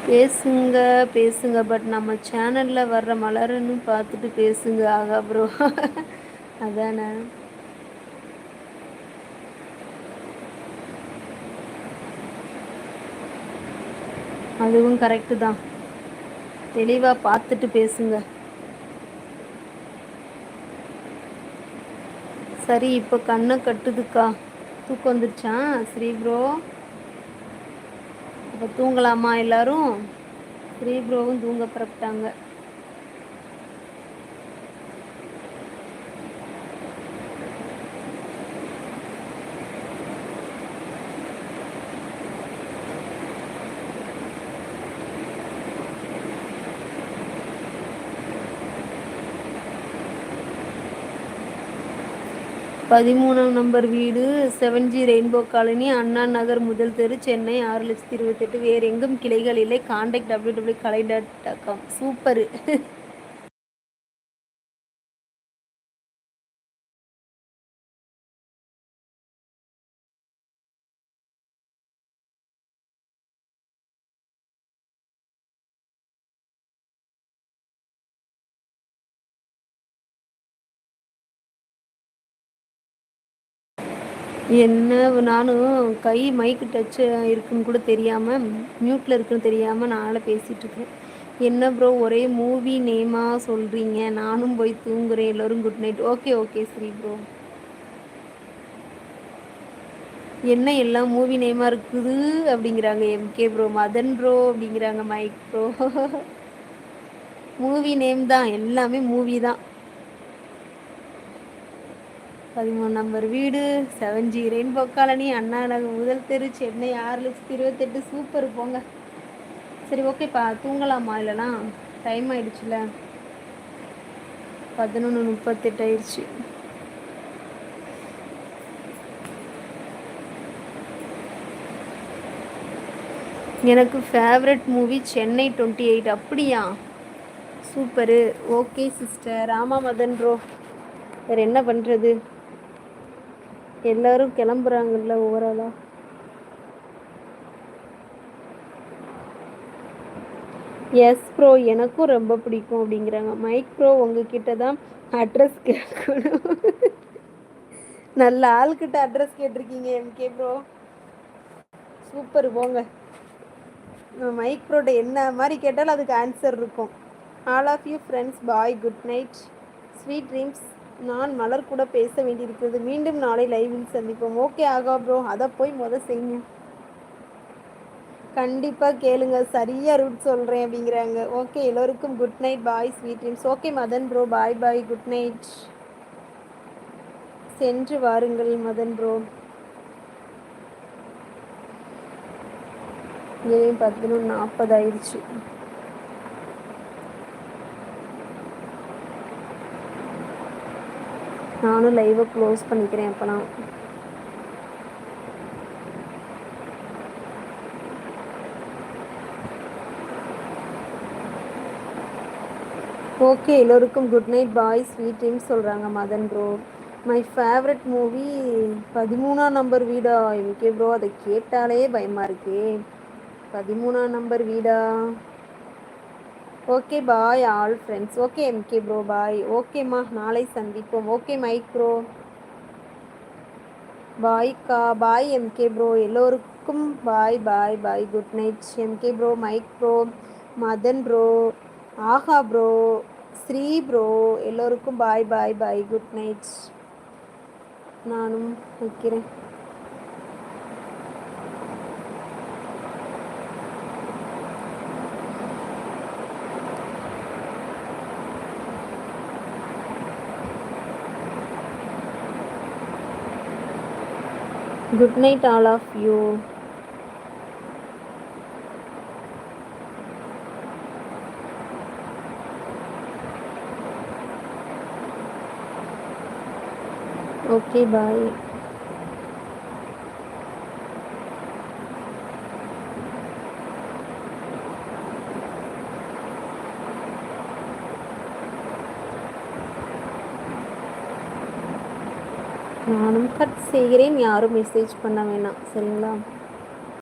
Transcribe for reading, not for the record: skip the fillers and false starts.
பேசுங்க பேசுங்க, பட் நம்ம சேனலில் வர்ற மலருன்னு பார்த்துட்டு பேசுங்க. ஆகா ப்ரோ. அதானே. அதுவும் கரெக்டு தான். தெளிவாக பார்த்துட்டு பேசுங்க. சரி, இப்போ கண்ணை கட்டுதுக்கா. தூக்கம் வந்துருச்சா ஸ்ரீ ப்ரோ? இப்போ தூங்கலாமா எல்லாரும்? ஸ்ரீ ப்ரோவும் தூங்க புறப்பட்டாங்க. 13ஆம் நம்பர் வீடு, 7G rainbow colony, Anna Nagar, முதல் தெரு, சென்னை 6,28,000. வேறு எங்கும் கிளைகள் இல்லை. Contact www.kalai.com. சூப்பரு. என்ன, நானும் கை மைக்கு டச்சு இருக்குன்னு கூட தெரியாமல், மியூட்டில் இருக்குன்னு தெரியாமல் நானும் பேசிகிட்ருக்கேன். என்ன ப்ரோ ஒரே மூவி நேமாக சொல்கிறீங்க? நானும் போய் தூங்குறேன். எல்லோரும் good night. Okay okay Sri bro. என்ன எல்லாம் மூவி நேமாக இருக்குது அப்படிங்கிறாங்க எம்கே ப்ரோ. மதன் ப்ரோ அப்படிங்கிறாங்க மைக் ப்ரோ. மூவி நேம் தான், எல்லாமே மூவி தான். 13 நம்பர் வீடு, 7G rainbow colony, Anna Nagar, முதல் தெரு, சென்னை 6,28,000. சூப்பர் போங்க. சரி ஓகேப்பா, தூங்கலாமா? இல்லைனா டைம் ஆயிடுச்சுல, 11:38 ஆயிடுச்சு. எனக்கு ஃபேவரட் மூவி சென்னை 28. அப்படியா? சூப்பரு. Okay sister. ஆமாம் மதன் ப்ரோ, வேறு என்ன பண்ணுறது, எல்லோரும் கிளம்புறாங்கல்ல ஓவராலாக. எஸ் ப்ரோ, எனக்கும் ரொம்ப பிடிக்கும் அப்படிங்கிறாங்க மைக் ப்ரோ. உங்ககிட்ட தான் அட்ரஸ் கேட்கணும். நல்ல ஆள்கிட்ட அட்ரஸ் கேட்டிருக்கீங்க எம்கே ப்ரோ. சூப்பர் போங்க. மைக் ப்ரோட என்ன மாதிரி கேட்டாலும் அதுக்கு ஆன்சர் இருக்கும். All of you friends bye, good night, sweet dreams. நான் மலர் கூட பேச வேண்டியிருக்கிறது. மீண்டும் நாளை லைவில் சந்திப்போம். ஓகே ஆகா ப்ரோ, அதை போய் செய்யுங்க. கண்டிப்பாக கேளுங்க, சரியாக ரூட் சொல்கிறேன் அப்படிங்கிறாங்க. ஓகே, எல்லோருக்கும் good night bye, sweet dreams. Okay Madan bro, bye bye, good night. சென்று வாருங்கள் மதன் ப்ரோ. 11:40 ஆயிடுச்சு. நானும் லைவை க்ளோஸ் பண்ணிக்கிறேன் அப்போனா. ஓகே, எல்லோருக்கும் good night bye, sweet dreams சொல்கிறாங்க Madan bro. My favourite movie 13ஆம் நம்பர் வீடா எம்கே ப்ரோ? அதை கேட்டாலே பயமாக இருக்கே. 13ஆம் நம்பர் வீடா? Okay bye all friends. Okay MK bro, bye. ஓகேம்மா, நாளை சந்திப்போம். ஓகே மைக் ப்ரோ, பாய்க்கா. பாய் எம்கே ப்ரோ, எல்லோருக்கும் bye bye bye, good night MK bro, Mike bro, Madan bro, ஆஹா ப்ரோ, ஸ்ரீ ப்ரோ, எல்லோருக்கும் bye bye bye, good night. நானும் வைக்கிறேன். Good night all of you. Okay bye. நானும் கட் செய்கிறேன். யாரும் message பண்ண வேணாம், சரிங்களா?